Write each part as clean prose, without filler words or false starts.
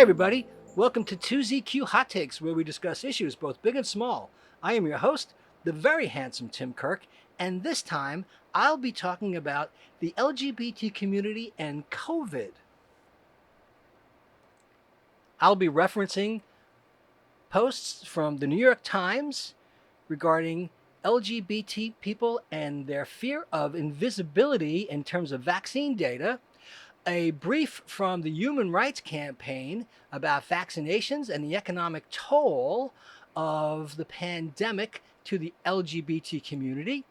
everybody, welcome to 2ZQ Hot Takes, where we discuss issues both big and small. I am your host, the very handsome Tim Kirk, and this time I'll be talking about the LGBT community and COVID. I'll be referencing posts from the New York Times regarding LGBT people and their fear of invisibility in terms of vaccine data, a brief from the Human Rights Campaign about vaccinations and the economic toll of the pandemic to the LGBT community,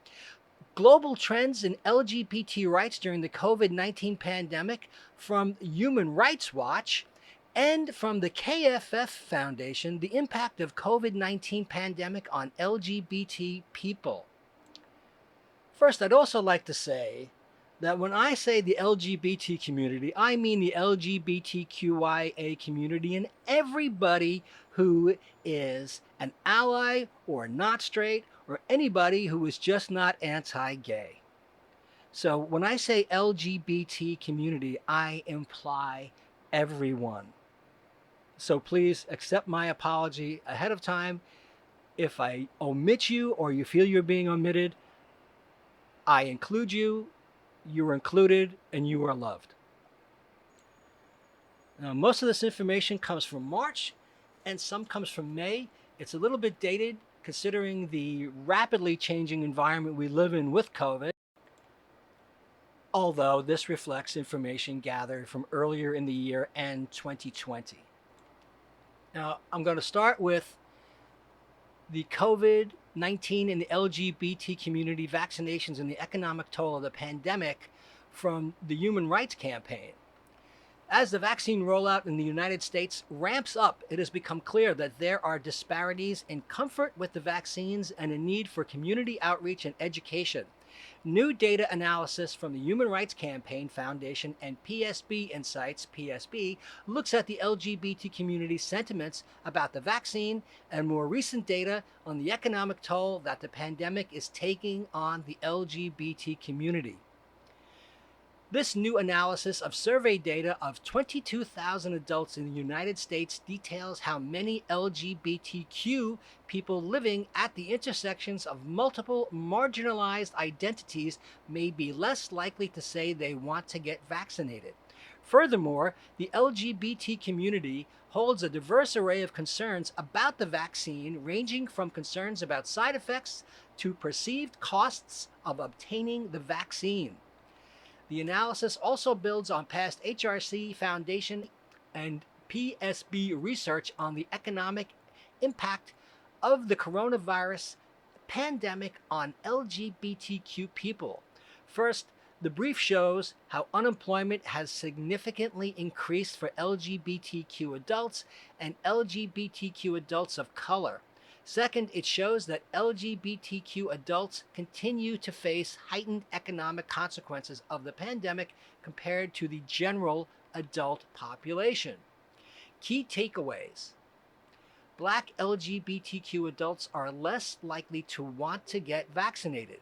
global trends in LGBT rights during the COVID-19 pandemic from Human Rights Watch, and from the KFF Foundation, the impact of COVID-19 pandemic on LGBT people. First, I'd also like to say that when I say the LGBT community, I mean the LGBTQIA community and everybody who is an ally or not straight or anybody who is just not anti-gay. So when I say LGBT community, I imply everyone. So please accept my apology ahead of time. If I omit you or you feel you're being omitted, I include you, you are included, and you are loved. Now, most of this information comes from March and some comes from May. It's a little bit dated considering the rapidly changing environment we live in with COVID, although this reflects information gathered from earlier in the year and 2020. Now, I'm going to start with the COVID-19 and the LGBT community, vaccinations, and the economic toll of the pandemic from the Human Rights Campaign. As the vaccine rollout in the United States ramps up, it has become clear that there are disparities in comfort with the vaccines and a need for community outreach and education. New data analysis from the Human Rights Campaign Foundation and PSB Insights, PSB, looks at the LGBT community's sentiments about the vaccine and more recent data on the economic toll that the pandemic is taking on the LGBT community. This new analysis of survey data of 22,000 adults in the United States details how many LGBTQ people living at the intersections of multiple marginalized identities may be less likely to say they want to get vaccinated. Furthermore, the LGBT community holds a diverse array of concerns about the vaccine, ranging from concerns about side effects to perceived costs of obtaining the vaccine. The analysis also builds on past HRC Foundation and PSB research on the economic impact of the coronavirus pandemic on LGBTQ people. First, the brief shows how unemployment has significantly increased for LGBTQ adults and LGBTQ adults of color. Second, it shows that LGBTQ adults continue to face heightened economic consequences of the pandemic compared to the general adult population. Key takeaways. Black LGBTQ adults are less likely to want to get vaccinated.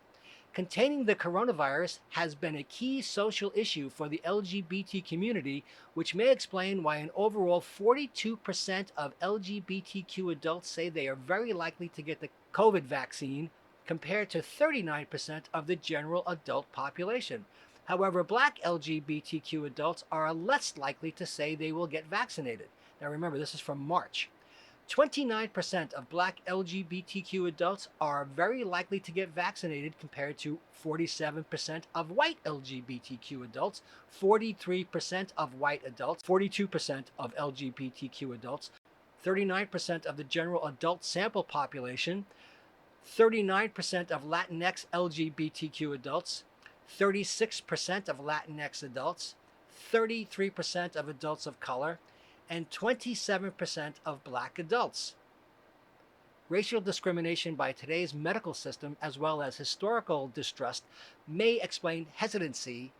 Containing the coronavirus has been a key social issue for the LGBT community, which may explain why an overall 42% of LGBTQ adults say they are very likely to get the COVID vaccine, compared to 39% of the general adult population. However, Black LGBTQ adults are less likely to say they will get vaccinated. Now remember, this is from March. 29% of Black LGBTQ adults are very likely to get vaccinated compared to 47% of white LGBTQ adults, 43% of white adults, 42% of LGBTQ adults, 39% of the general adult sample population, 39% of Latinx LGBTQ adults, 36% of Latinx adults, 33% of adults of color, and 27% of Black adults. Racial discrimination by today's medical system, as well as historical distrust, may explain hesitancy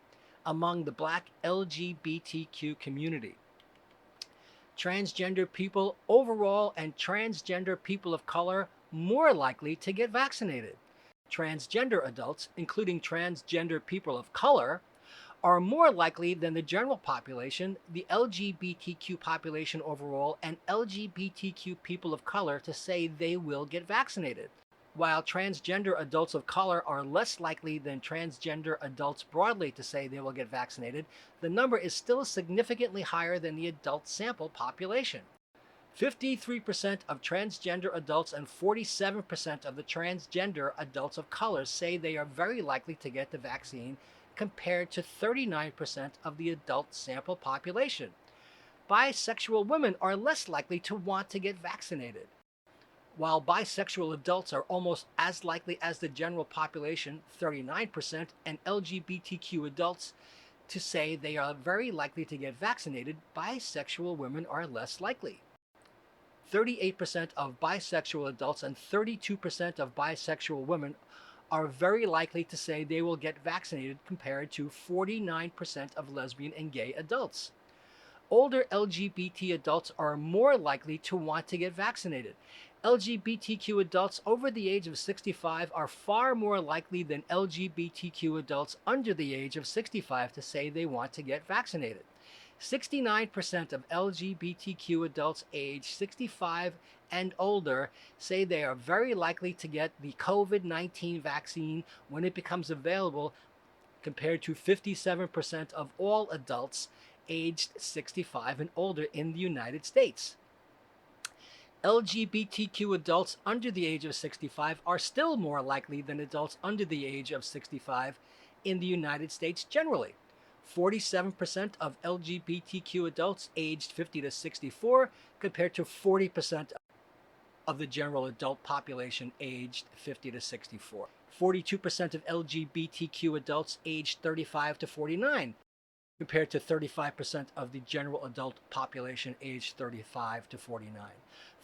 among the Black LGBTQ community. Transgender people overall and transgender people of color more likely to get vaccinated. Transgender adults, including transgender people of color, are more likely than the general population, the LGBTQ population overall, and LGBTQ people of color to say they will get vaccinated. While transgender adults of color are less likely than transgender adults broadly to say they will get vaccinated, the number is still significantly higher than the adult sample population. 53% of transgender adults and 47% of the transgender adults of color say they are very likely to get the vaccine, compared to 39% of the adult sample population. Bisexual women are less likely to want to get vaccinated. While bisexual adults are almost as likely as the general population, 39%, and LGBTQ adults to say they are very likely to get vaccinated, bisexual women are less likely. 38% of bisexual adults and 32% of bisexual women are very likely to say they will get vaccinated, compared to 49% of lesbian and gay adults. Older LGBT adults are more likely to want to get vaccinated. LGBTQ adults over the age of 65 are far more likely than LGBTQ adults under the age of 65 to say they want to get vaccinated. 69% of LGBTQ adults aged 65 and older say they are very likely to get the COVID-19 vaccine when it becomes available, compared to 57% of all adults aged 65 and older in the United States. LGBTQ adults under the age of 65 are still more likely than adults under the age of 65 in the United States generally. 47% of LGBTQ adults aged 50 to 64, compared to 40% of the general adult population aged 50 to 64. 42% of LGBTQ adults aged 35 to 49, compared to 35% of the general adult population aged 35 to 49.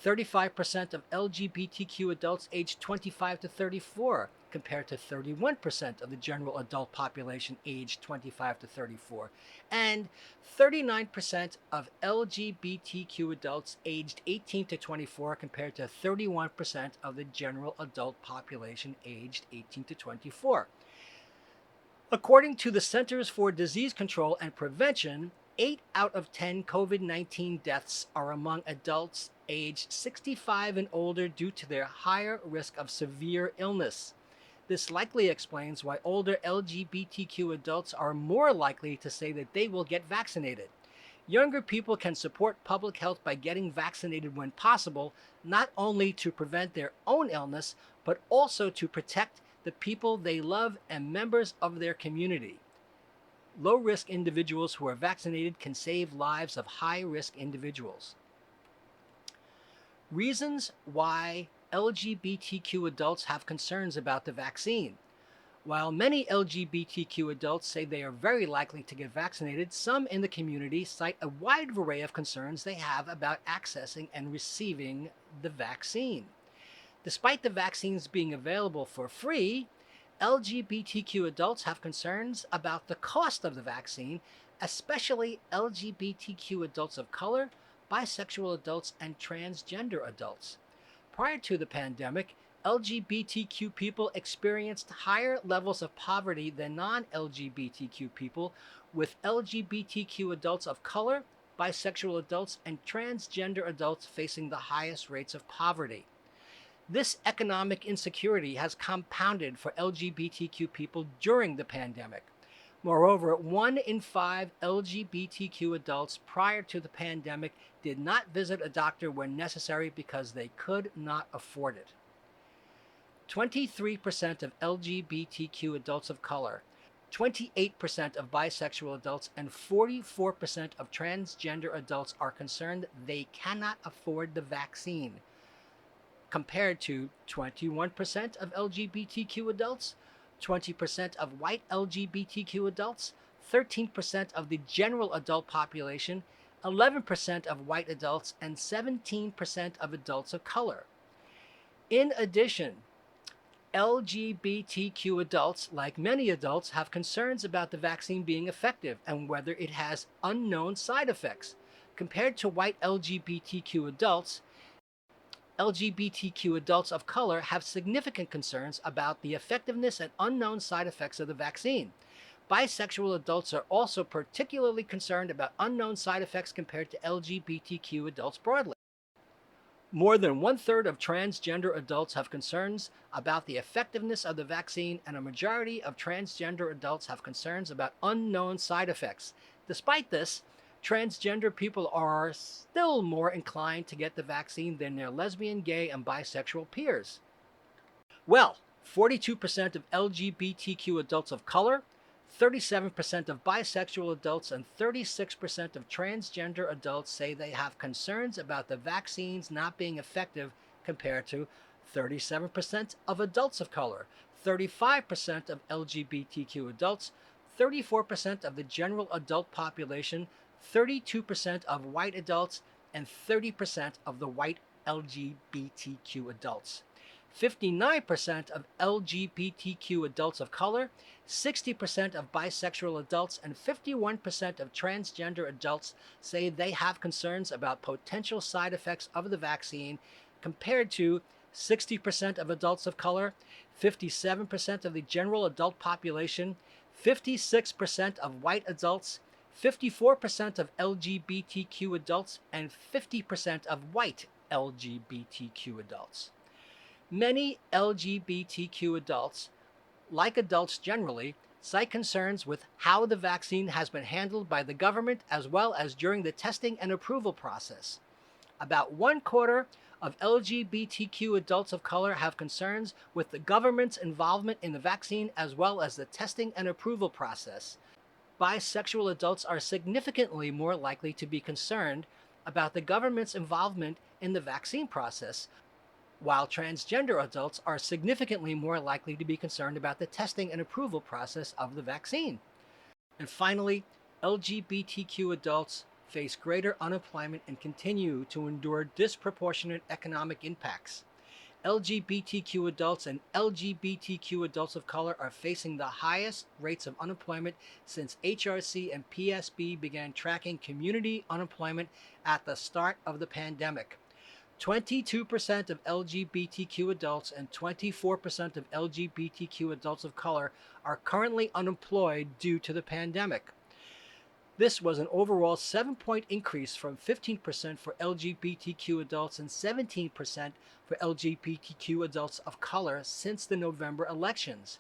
35% of LGBTQ adults aged 25 to 34, compared to 31% of the general adult population aged 25 to 34. And 39% of LGBTQ adults aged 18 to 24, compared to 31% of the general adult population aged 18 to 24. According to the Centers for Disease Control and Prevention, 8 out of 10 COVID-19 deaths are among adults aged 65 and older due to their higher risk of severe illness. This likely explains why older LGBTQ adults are more likely to say that they will get vaccinated. Younger people can support public health by getting vaccinated when possible, not only to prevent their own illness, but also to protect the people they love and members of their community. Low-risk individuals who are vaccinated can save lives of high-risk individuals. Reasons why LGBTQ adults have concerns about the vaccine. While many LGBTQ adults say they are very likely to get vaccinated, some in the community cite a wide array of concerns they have about accessing and receiving the vaccine. Despite the vaccines being available for free, LGBTQ adults have concerns about the cost of the vaccine, especially LGBTQ adults of color, bisexual adults, and transgender adults. Prior to the pandemic, LGBTQ people experienced higher levels of poverty than non-LGBTQ people, with LGBTQ adults of color, bisexual adults, and transgender adults facing the highest rates of poverty. This economic insecurity has compounded for LGBTQ people during the pandemic. Moreover, 1 in 5 LGBTQ adults prior to the pandemic did not visit a doctor when necessary because they could not afford it. 23% of LGBTQ adults of color, 28% of bisexual adults, and 44% of transgender adults are concerned they cannot afford the vaccine, compared to 21% of LGBTQ adults, 20% of white LGBTQ adults, 13% of the general adult population, 11% of white adults, and 17% of adults of color. In addition, LGBTQ adults, like many adults, have concerns about the vaccine being effective and whether it has unknown side effects. Compared to white LGBTQ adults, LGBTQ adults of color have significant concerns about the effectiveness and unknown side effects of the vaccine. bisexual adults are also particularly concerned about unknown side effects compared to LGBTQ adults broadly. More than one-third of transgender adults have concerns about the effectiveness of the vaccine, and a majority of transgender adults have concerns about unknown side effects. Despite this, transgender people are still more inclined to get the vaccine than their lesbian, gay, and bisexual peers. Well, 42% of LGBTQ adults of color, 37% of bisexual adults, and 36% of transgender adults say they have concerns about the vaccines not being effective, compared to 37% of adults of color, 35% of LGBTQ adults, 34% of the general adult population, 32% of white adults, and 30% of the white LGBTQ adults. 59% of LGBTQ adults of color, 60% of bisexual adults, and 51% of transgender adults say they have concerns about potential side effects of the vaccine, compared to 60% of adults of color, 57% of the general adult population, 56% of white adults, 54% of LGBTQ adults, and 50% of white LGBTQ adults. Many LGBTQ adults, like adults generally, cite concerns with how the vaccine has been handled by the government, as well as during the testing and approval process. About 1/4 of LGBTQ adults of color have concerns with the government's involvement in the vaccine, as well as the testing and approval process. Bisexual adults are significantly more likely to be concerned about the government's involvement in the vaccine process, while transgender adults are significantly more likely to be concerned about the testing and approval process of the vaccine. And finally, LGBTQ adults face greater unemployment and continue to endure disproportionate economic impacts. LGBTQ adults and LGBTQ adults of color are facing the highest rates of unemployment since HRC and PSB began tracking community unemployment at the start of the pandemic. 22% of LGBTQ adults and 24% of LGBTQ adults of color are currently unemployed due to the pandemic. This was an overall 7-point increase from 15% for LGBTQ adults and 17% for LGBTQ adults of color since the November elections.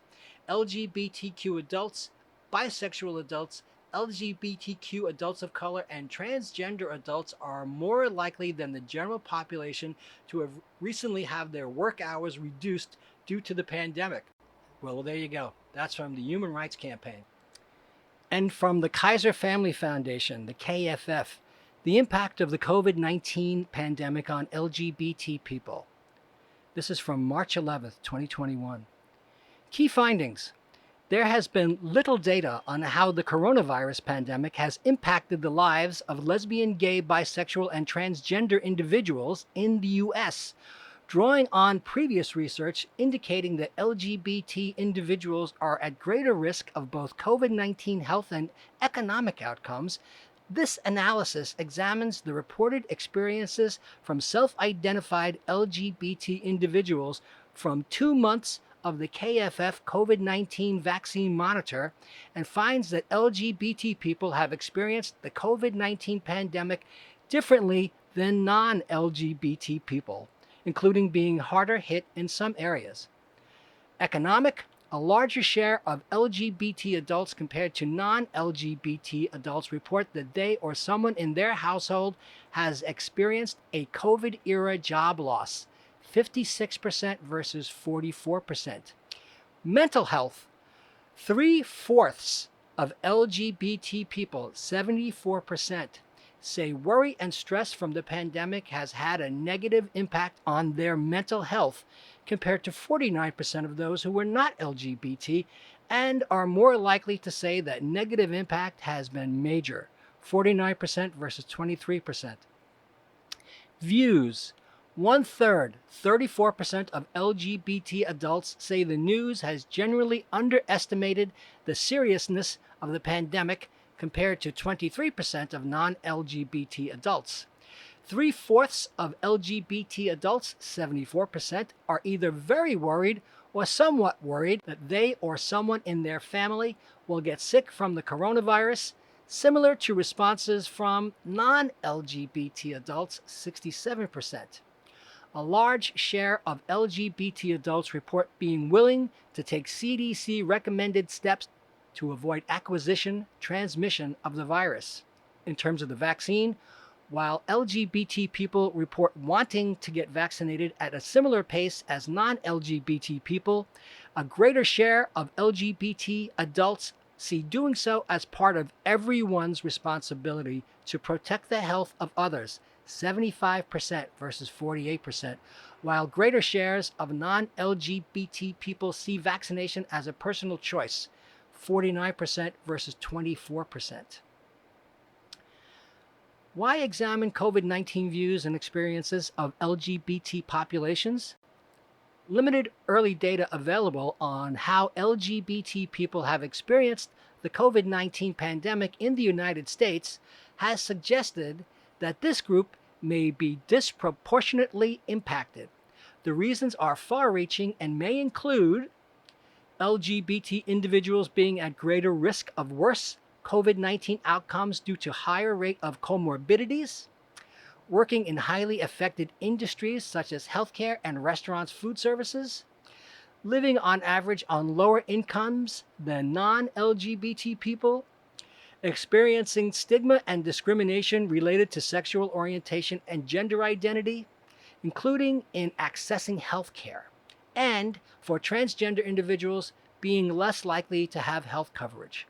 LGBTQ adults, bisexual adults, LGBTQ adults of color, and transgender adults are more likely than the general population to have recently had their work hours reduced due to the pandemic. Well, there you go. That's from the Human Rights Campaign. And from the Kaiser Family Foundation, the KFF, the impact of the COVID-19 pandemic on LGBT people. This is from March 11th, 2021. Key findings. There has been little data on how the coronavirus pandemic has impacted the lives of lesbian, gay, bisexual, and transgender individuals in the U.S., drawing on previous research indicating that LGBT individuals are at greater risk of both COVID-19 health and economic outcomes. This analysis examines the reported experiences from self-identified LGBT individuals from 2 months of the KFF COVID-19 vaccine monitor and finds that LGBT people have experienced the COVID-19 pandemic differently than non-LGBT people, including being harder hit in some areas. Economic, a larger share of LGBT adults compared to non-LGBT adults report that they or someone in their household has experienced a COVID-era job loss, 56% versus 44%. Mental health, 3/4 of LGBT people, 74%, say worry and stress from the pandemic has had a negative impact on their mental health, compared to 49% of those who were not LGBT, and are more likely to say that negative impact has been major, 49% versus 23%. Views. 1/3, 34% of LGBT adults say the news has generally underestimated the seriousness of the pandemic, compared to 23% of non-LGBT adults. 3/4 of LGBT adults, 74%, are either very worried or somewhat worried that they or someone in their family will get sick from the coronavirus, similar to responses from non-LGBT adults, 67%. A large share of LGBT adults report being willing to take CDC recommended steps to avoid acquisition, transmission of the virus. In terms of the vaccine, while LGBT people report wanting to get vaccinated at a similar pace as non-LGBT people, a greater share of LGBT adults see doing so as part of everyone's responsibility to protect the health of others, 75% versus 48%, while greater shares of non-LGBT people see vaccination as a personal choice, 49% versus 24%. Why examine COVID-19 views and experiences of LGBT populations? Limited early data available on how LGBT people have experienced the COVID-19 pandemic in the United States has suggested that this group may be disproportionately impacted. The reasons are far-reaching and may include LGBT individuals being at greater risk of worse COVID-19 outcomes due to higher rate of comorbidities, working in highly affected industries such as healthcare and restaurants, food services, living on average on lower incomes than non-LGBT people, experiencing stigma and discrimination related to sexual orientation and gender identity, including in accessing healthcare, and for transgender individuals being less likely to have health coverage.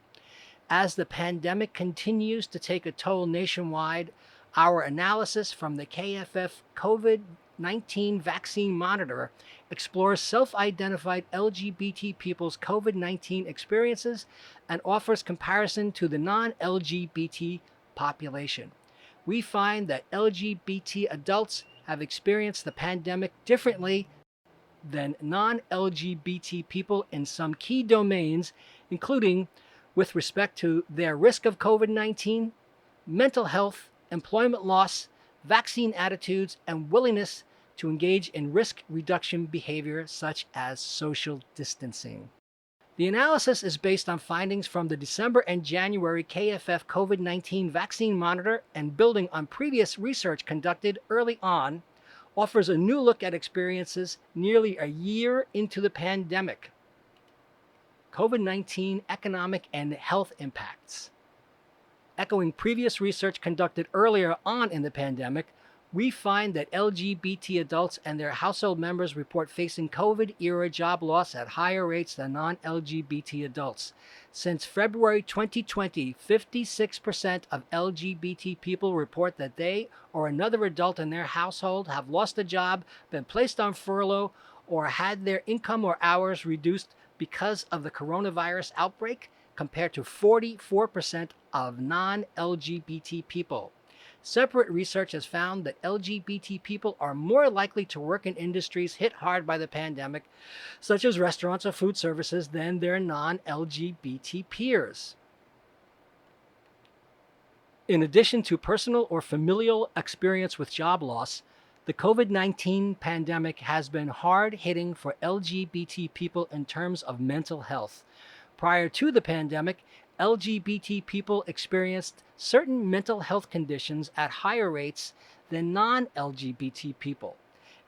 As the pandemic continues to take a toll nationwide, our analysis from the KFF COVID-19 Vaccine Monitor explores self-identified LGBT people's COVID-19 experiences and offers comparison to the non-LGBT population. We find that LGBT adults have experienced the pandemic differently than non-LGBT people in some key domains, including with respect to their risk of COVID-19, mental health, employment loss, vaccine attitudes, and willingness to engage in risk reduction behavior such as social distancing. The analysis is based on findings from the December and January KFF COVID-19 Vaccine Monitor and building on previous research conducted early on, offers a new look at experiences nearly a year into the pandemic. COVID-19 economic and health impacts. Echoing previous research conducted earlier on in the pandemic, we find that LGBT adults and their household members report facing COVID-era job loss at higher rates than non-LGBT adults. Since February 2020, 56% of LGBT people report that they or another adult in their household have lost a job, been placed on furlough, or had their income or hours reduced because of the coronavirus outbreak, compared to 44% of non-LGBT people. Separate research has found that LGBT people are more likely to work in industries hit hard by the pandemic, such as restaurants or food services, than their non-LGBT peers. In addition to personal or familial experience with job loss, the COVID-19 pandemic has been hard-hitting for LGBT people in terms of mental health. Prior to the pandemic, LGBT people experienced certain mental health conditions at higher rates than non-LGBT people.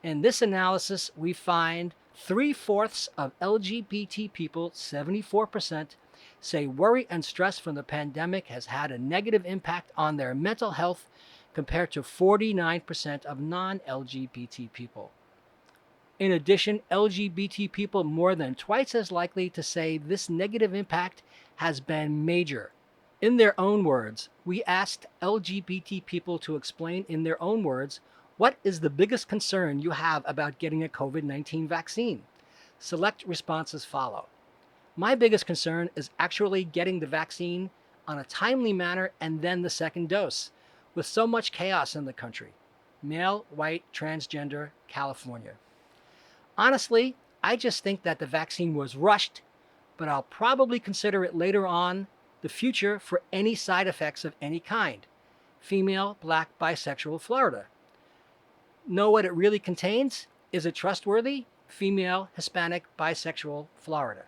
In this analysis, we find 3/4 of LGBT people, 74%, say worry and stress from the pandemic has had a negative impact on their mental health, compared to 49% of non-LGBT people. In addition, LGBT people more than twice as likely to say this negative impact has been major. In their own words, we asked LGBT people to explain in their own words, what is the biggest concern you have about getting a COVID-19 vaccine? Select responses follow. My biggest concern is actually getting the vaccine on a timely manner and then the second dose, with so much chaos in the country. Male, white, transgender, California. Honestly, I just think that the vaccine was rushed, but I'll probably consider it later on the future for any side effects of any kind. Female, black, bisexual, Florida. Know what it really contains? Is it trustworthy? female, Hispanic, bisexual, Florida.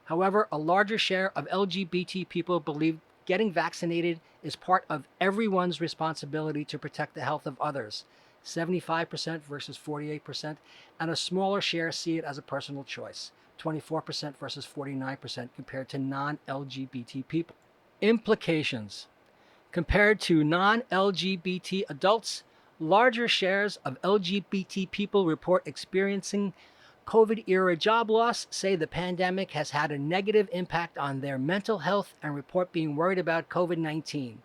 However, a larger share of LGBT people believe getting vaccinated is part of everyone's responsibility to protect the health of others, 75% versus 48%, and a smaller share see it as a personal choice, 24% versus 49% compared to non-LGBT people. Implications. Compared to non-LGBT adults, larger shares of LGBT people report experiencing COVID-era job loss, say the pandemic has had a negative impact on their mental health, and report being worried about COVID-19.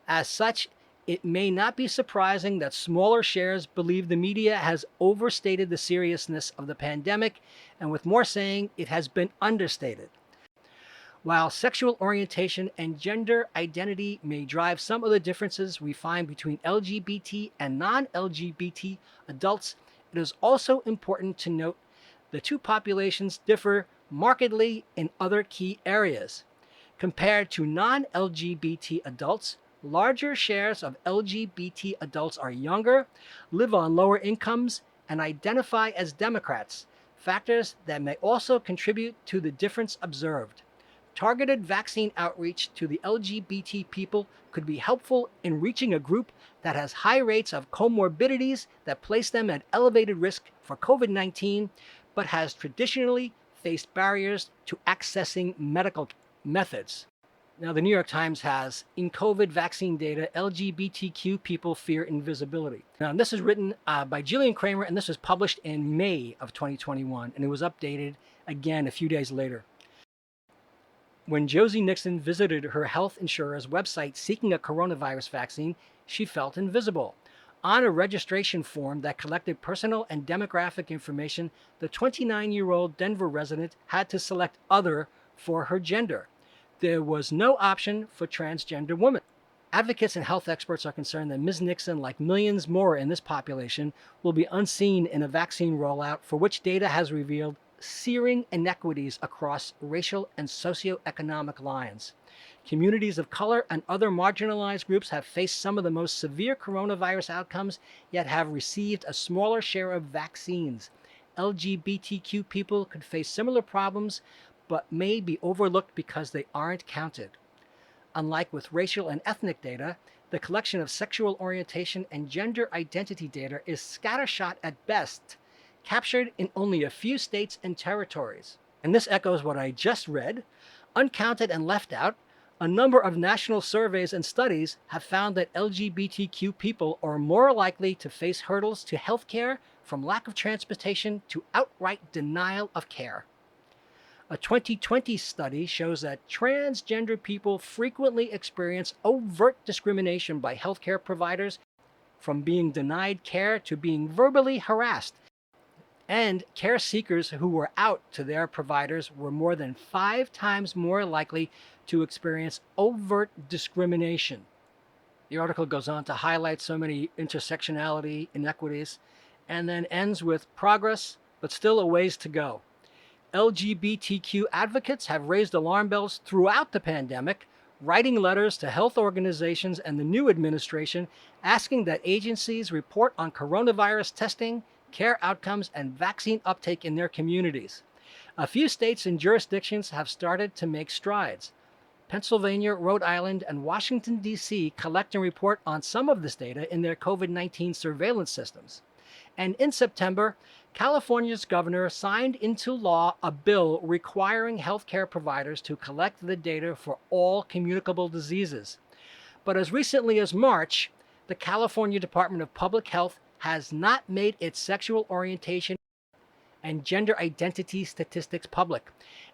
As such, it may not be surprising that smaller shares believe the media has overstated the seriousness of the pandemic, and with more saying it has been understated. While sexual orientation and gender identity may drive some of the differences we find between LGBT and non-LGBT adults, it is also important to note the two populations differ markedly in other key areas. Compared to non-LGBT adults, larger shares of LGBT adults are younger, live on lower incomes, and identify as Democrats, factors that may also contribute to the difference observed. Targeted vaccine outreach to the LGBT people could be helpful in reaching a group that has high rates of comorbidities that place them at elevated risk for COVID-19, but has traditionally faced barriers to accessing medical methods. Now, the New York Times has, in COVID vaccine data, LGBTQ people fear invisibility. Now, this is written by Jillian Kramer, and this was published in May of 2021, and it was updated again a few days later. When Josie Nixon visited her health insurer's website seeking a coronavirus vaccine, she felt invisible. On a registration form that collected personal and demographic information, the 29-year-old Denver resident had to select other for her gender. There was no option for transgender women. Advocates and health experts are concerned that Ms. Nixon, like millions more in this population, will be unseen in a vaccine rollout for which data has revealed searing inequities across racial and socioeconomic lines. Communities of color and other marginalized groups have faced some of the most severe coronavirus outcomes, yet have received a smaller share of vaccines. LGBTQ people could face similar problems, but may be overlooked because they aren't counted. Unlike with racial and ethnic data, the collection of sexual orientation and gender identity data is scattershot at best, captured in only a few states and territories. And this echoes what I just read. Uncounted and left out, a number of national surveys and studies have found that LGBTQ people are more likely to face hurdles to health care, from lack of transportation to outright denial of care. A 2020 study shows that transgender people frequently experience overt discrimination by healthcare providers, from being denied care to being verbally harassed. And care seekers who were out to their providers were more than 5 times more likely to experience overt discrimination. The article goes on to highlight so many intersectionality inequities, and then ends with progress, but still a ways to go. LGBTQ advocates have raised alarm bells throughout the pandemic, writing letters to health organizations and the new administration asking that agencies report on coronavirus testing, care outcomes, and vaccine uptake in their communities. A few states and jurisdictions have started to make strides. Pennsylvania, Rhode Island, and Washington, D.C. collect and report on some of this data in their COVID-19 surveillance systems. And in September, California's governor signed into law a bill requiring healthcare providers to collect the data for all communicable diseases. But as recently as March, the California Department of Public Health has not made its sexual orientation and gender identity statistics public,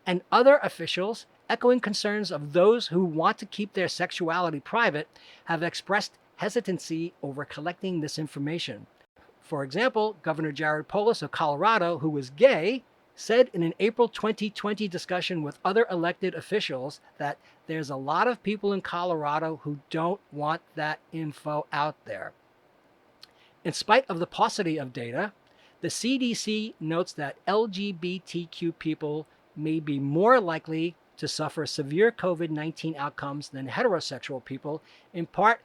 and other officials, echoing concerns of those who want to keep their sexuality private, have expressed hesitancy over collecting this information. For example, Governor Jared Polis of Colorado, who was gay, said in an April 2020 discussion with other elected officials that there's a lot of people in Colorado who don't want that info out there. In spite of the paucity of data, the CDC notes that LGBTQ people may be more likely to suffer severe COVID-19 outcomes than heterosexual people, in part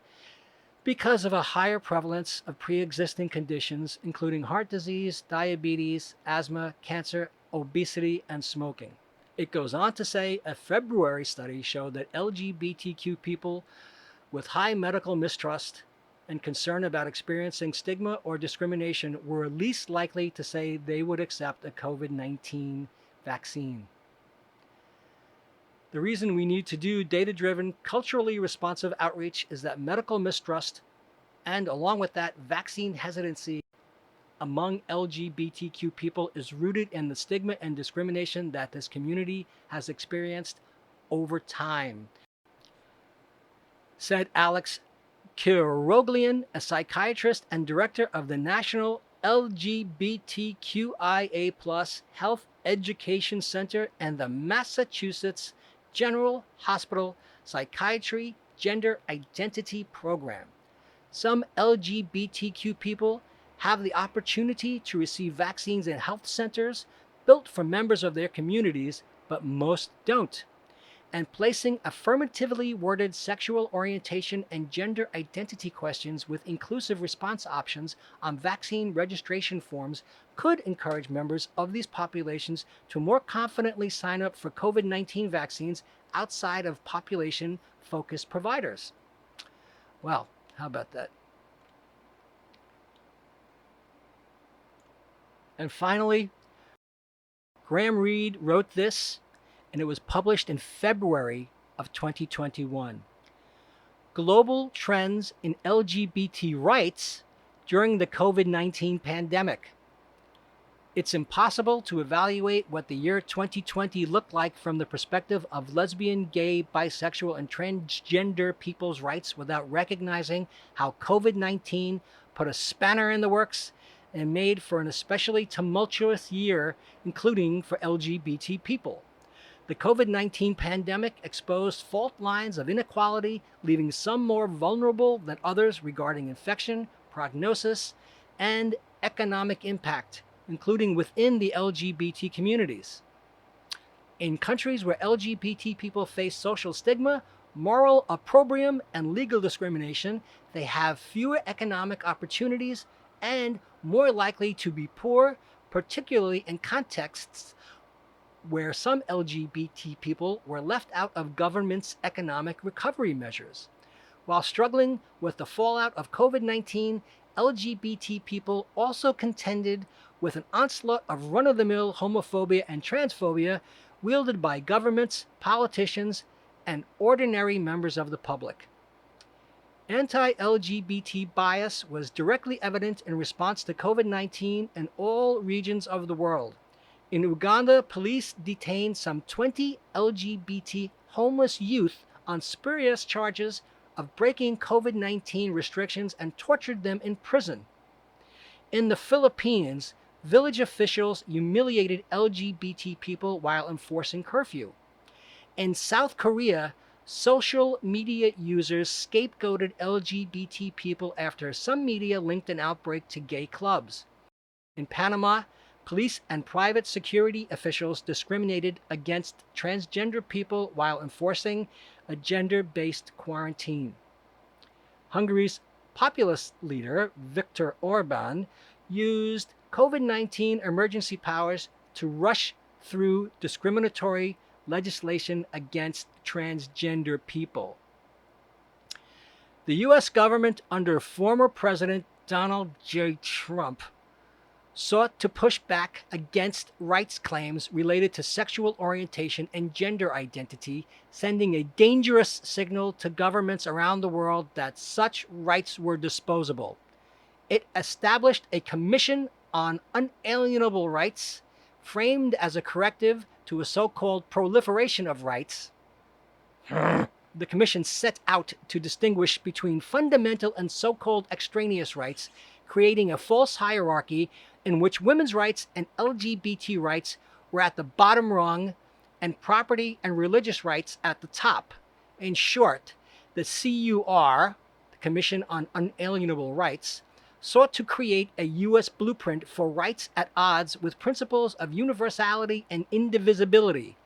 because of a higher prevalence of pre-existing conditions, including heart disease, diabetes, asthma, cancer, obesity, and smoking. It goes on to say a February study showed that LGBTQ people with high medical mistrust and concern about experiencing stigma or discrimination were least likely to say they would accept a COVID-19 vaccine. The reason we need to do data-driven, culturally responsive outreach is that medical mistrust and, along with that, vaccine hesitancy among LGBTQ people is rooted in the stigma and discrimination that this community has experienced over time, said Alex Kiroglian, a psychiatrist and director of the National LGBTQIA+ Health Education Center and the Massachusetts General Hospital Psychiatry Gender Identity Program. Some LGBTQ people have the opportunity to receive vaccines in health centers built for members of their communities, but most don't. And placing affirmatively worded sexual orientation and gender identity questions with inclusive response options on vaccine registration forms could encourage members of these populations to more confidently sign up for COVID-19 vaccines outside of population-focused providers. Well, how about that? And finally, Graham Reed wrote this, and it was published in February of 2021. Global Trends in LGBT Rights During the COVID-19 Pandemic. It's impossible to evaluate what the year 2020 looked like from the perspective of lesbian, gay, bisexual, and transgender people's rights without recognizing how COVID-19 put a spanner in the works and made for an especially tumultuous year, including for LGBT people. The COVID-19 pandemic exposed fault lines of inequality, leaving some more vulnerable than others regarding infection, prognosis, and economic impact, including within the LGBT communities. In countries where LGBT people face social stigma, moral opprobrium, and legal discrimination, they have fewer economic opportunities and more likely to be poor, particularly in contexts where some LGBT people were left out of government's economic recovery measures. While struggling with the fallout of COVID-19, LGBT people also contended with an onslaught of run-of-the-mill homophobia and transphobia wielded by governments, politicians, and ordinary members of the public. Anti-LGBT bias was directly evident in response to COVID-19 in all regions of the world. In Uganda, police detained some 20 LGBT homeless youth on spurious charges of breaking COVID-19 restrictions and tortured them in prison. In the Philippines, village officials humiliated LGBT people while enforcing curfew. In South Korea, social media users scapegoated LGBT people after some media linked an outbreak to gay clubs. In Panama, police and private security officials discriminated against transgender people while enforcing a gender-based quarantine. Hungary's populist leader, Viktor Orban, used COVID-19 emergency powers to rush through discriminatory legislation against transgender people. The U.S. government under former President Donald J. Trump sought to push back against rights claims related to sexual orientation and gender identity, sending a dangerous signal to governments around the world that such rights were disposable. It established a Commission on Unalienable Rights, framed as a corrective to a so-called proliferation of rights. The Commission set out to distinguish between fundamental and so-called extraneous rights, creating a false hierarchy in which women's rights and LGBT rights were at the bottom rung and property and religious rights at the top. In short, the CUR, the Commission on Unalienable Rights, sought to create a U.S. blueprint for rights at odds with principles of universality and indivisibility.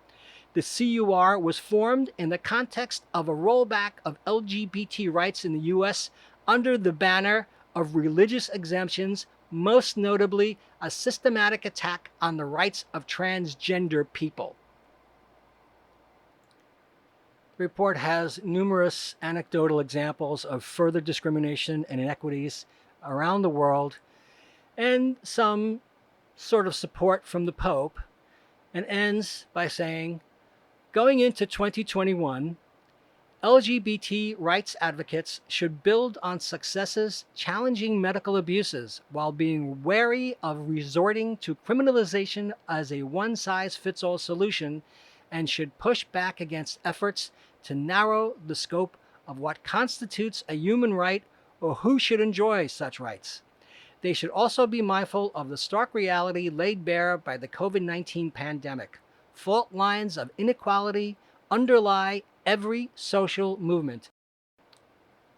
The CUR was formed in the context of a rollback of LGBT rights in the U.S. under the banner of religious exemptions, most notably a systematic attack on the rights of transgender people. The report has numerous anecdotal examples of further discrimination and inequities around the world, and some sort of support from the Pope, and ends by saying, going into 2021, LGBT rights advocates should build on successes challenging medical abuses while being wary of resorting to criminalization as a one-size-fits-all solution, and should push back against efforts to narrow the scope of what constitutes a human right or who should enjoy such rights. They should also be mindful of the stark reality laid bare by the COVID-19 pandemic. Fault lines of inequality underlie every social movement.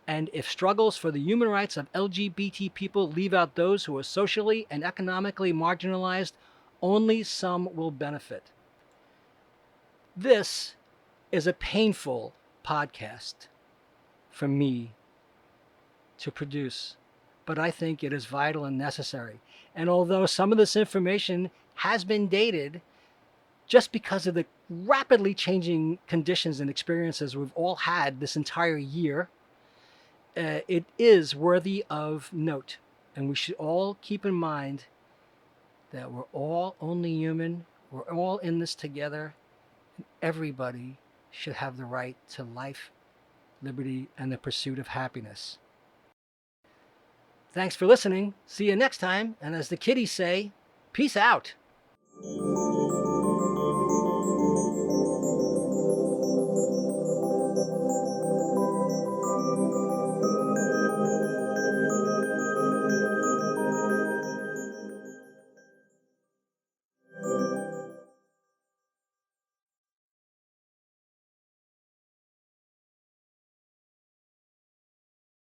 And if struggles for the human rights of LGBT people leave out those who are socially and economically marginalized, only some will benefit. This is a painful podcast for me to produce, but I think it is vital and necessary. And although some of this information has been dated, just because of the rapidly changing conditions and experiences we've all had this entire year, it is worthy of note. And we should all keep in mind that we're all only human, we're all in this together, and everybody should have the right to life, liberty, and the pursuit of happiness. Thanks for listening. See you next time. And as the kiddies say, peace out.